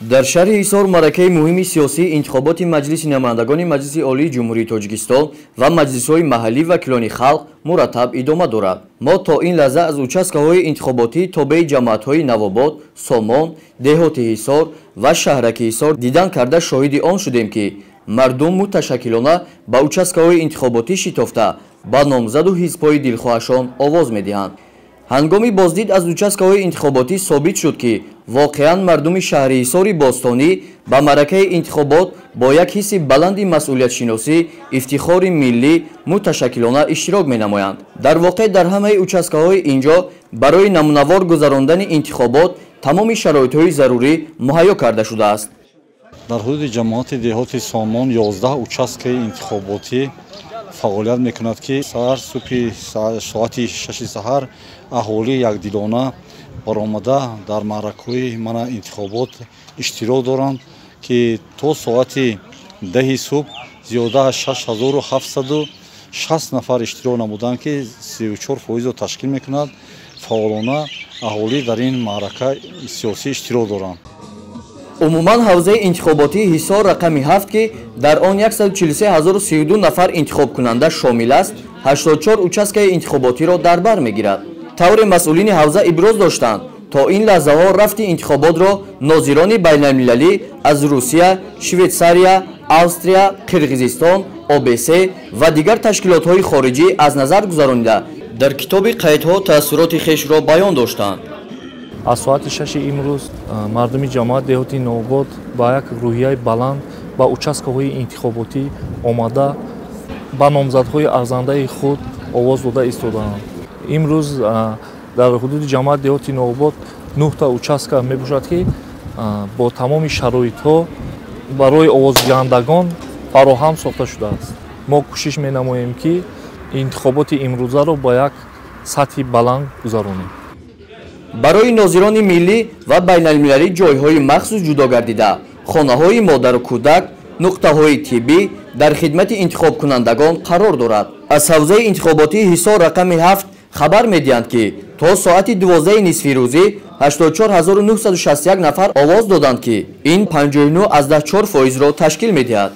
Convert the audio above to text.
дар шаҳри ҳисор маъракаи муҳими сиёсии интихоботи маҷлиси намояндагони Маҷлиси Олии Ҷумҳурии Тоҷикистон ва маҷлисҳои маҳаллӣ вакилони халқ мураттаб идома дорад. Мо то ин лаҳза аз участкаҳои интихоботӣ тобеи ҷамоатҳои Навобод, Сомон, деҳоти Ҳисор ва шаҳраки Ҳисор дидан карда шоҳиди он шудем, ки мардум муташаккилона ба участкаҳои интихоботӣ шитофта ба номзаду ҳизбҳои дилхоҳашон овоз медиҳанд. ҳангоми боздид аз участкаҳои интихоботӣ собит шуд, ки воқеан мардуми шаҳри Ҳисори Бостонӣ ба маъракаи интихобот бо як ҳисси баланди масъулиятшиносӣ, ифтихори миллӣ муташаккилона иштирок менамоянд. Дар воқеъ дар ҳамаи участкаҳои инҷо барои намунавор гузарондани интихобот тамоми шароитҳои зарурӣ муҳайё карда шудааст. дар ҳудуди ҷамоати деҳоти Сомон 11 участкаи интихоботӣ фаъолият мекунад, ки саҳар субҳи соати 6 саҳар аҳолӣ якдилона баромада дар маъракаҳои мана интихобот иштирок доранд, ки то соати 10 субҳ зиёда аз 6760 нафар иштирок намуданд, ки 34% ташкил мекунад. фаъолона аҳолӣ дар ин маърака сиёсӣ иштирок доранд. умуман ҳавзаи интихоботии Ҳисор рақами 7, ки дар он 143032 нафар интихобкунанда шомил аст, 84 участкаи интихоботиро дар бар мегирад. тавре масъулини ҳавза иброз доштанд, то ин лаҳзаҳо рафти интихоботро нозирони байналмилалӣ аз Русия, Швейтсария, Австрия, Қирғизистон, ОБС ва дигар ташкилотҳои хориҷӣ аз назар гузаронида дар китоби қайдҳо таассуроти хешро баён доштанд. аз соати 6 имрӯз мардуми ҷамоат деҳоти Навобод ба як рӯҳияи баланд ба участкаҳои интихоботӣ омада ба номзадҳои арзандаи худ овоз дода истоданд. имрӯз дар ҳудуди ҷамоат деҳоти Навобод 9 та участка мебошад, ки бо тамоми шароитҳо барои овоздиҳандагон фароҳам сохта шудааст. мо кӯшиш менамоем, ки интихоботи имрӯзаро ба як сатҳи баланд гузаронем. барои нозирони миллӣ ва байналмилалӣ ҷойҳои махсус ҷудо гардида, хонаҳои модару кӯдак, нуқтаҳои тиббӣ дар хидмати интихобкунандагон қарор дорад. аз ҳавзаи интихоботии Ҳисор рақами 7 хабар медиҳанд, ки то соати 12 нисфи рӯзӣ 84961 нафар овоз доданд, ки ин 59.4%-ро ташкил медиҳад.